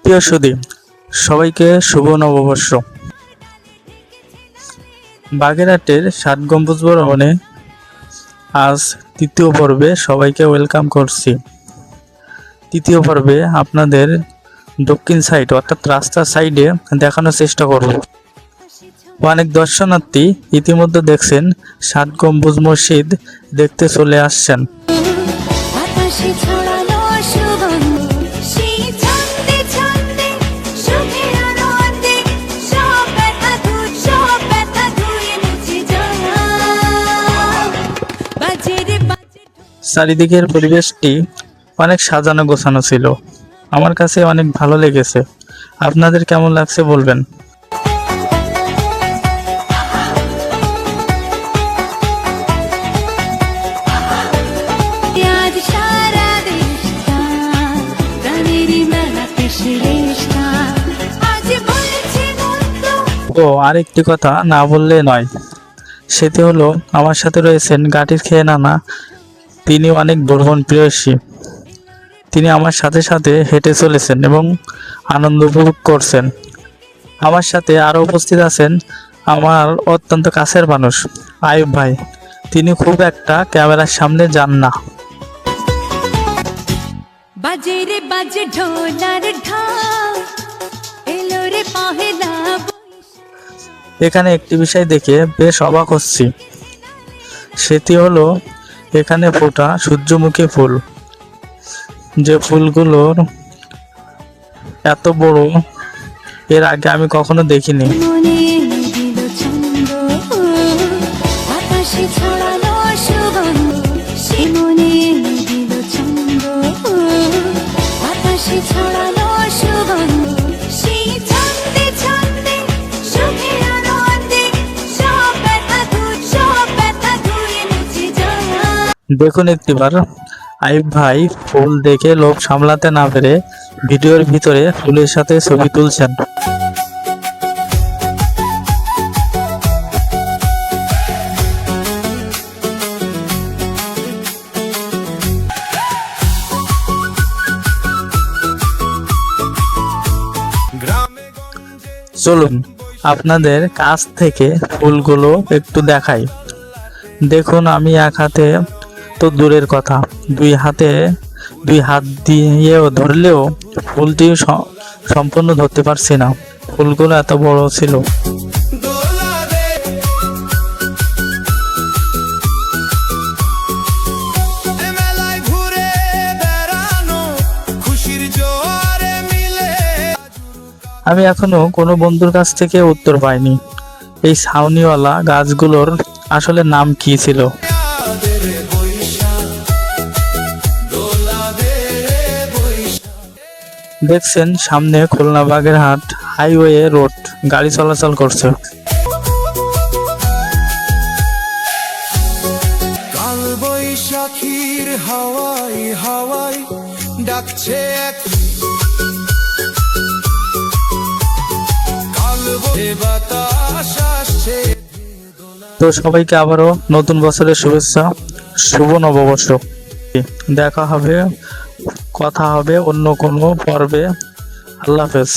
প্রিয় সুধী, সবাইকে শুভ নববর্ষ। বাগেরহাটের 7 গম্বুজ ভবনে আজ তৃতীয় পর্বে সবাইকে ওয়েলকাম করছি। তৃতীয় পর্বে আপনাদের দক্ষিণ সাইড অর্থাৎ রাস্তার সাইডে দেখানোর চেষ্টা করব। অনেক দর্শনার্থী ইতিমধ্যে দেখছেন 7 গম্বুজ মসজিদ দেখতে চলে আসছেন। চারিদিকের পরিবেশটি অনেক সাজানো গোছানো ছিল, আমার কাছে অনেক ভালো লেগেছে। আপনাদের কেমন লাগছে বলবেন। ও আরেকটি কথা না বললে নয়, সেটি হলো আমার সাথে রয়েছেন গাটির খেয়ে নানা। তিনি অনেক ভ্রমণ প্রিয়সী। তিনি আমার সাথে সাথে হেঁটে চলেছেন এবং আনন্দ উপভোগ করছেন। আমার সাথে আরও উপস্থিত আছেন আমার অত্যন্ত কাছের মানুষ আয়ুব ভাই। তিনি খুব একটা ক্যামেরার সামনে যান না। এখানে একটি বিষয় দেখে বেশ অবাক হচ্ছি, সেটি হলো এখানে ফোটা সূর্যমুখী ফুল। যে ফুলগুলোর এত বড় এর আগে আমি কখনো দেখিনি। দেখুন একটিবার আইব ভাই ফুল দেখে লোভ সামলাতে না পেরে ভিডিওর ভিতরে ফুলের সাথে ছবি তুলছেন। চলুন আপনাদের কাছ থেকে ফুলগুলো একটু দেখাই। দেখুন, আমি এক হাতে তো দূরের কথা, দুই হাত দিয়েও ধরলেও ফুলটি সম্পূর্ণ ধরতে পারছি না। ফুলগুলো এত বড় ছিল। আমি এখনো কোনো বন্ধুর কাছ থেকে উত্তর পাইনি এই ছাউনিওয়ালা গাছগুলোর আসলে নাম কি ছিল। দেখছেন সামনে খুলনা বাগেরহাট হাইওয়ে রোড গাড়ি চলাচল করছে। কাল বৈশাখীর হাওয়াই হাওয়াই ডাকছে এক, কাল বাতাস আসছে। তো সবাইকে আবারও নতুন বছরের শুভেচ্ছা, শুভ নববর্ষ। দেখা হবে, কথা হবে অন্য কোনো পর্বে। আল্লাহ হাফেজ।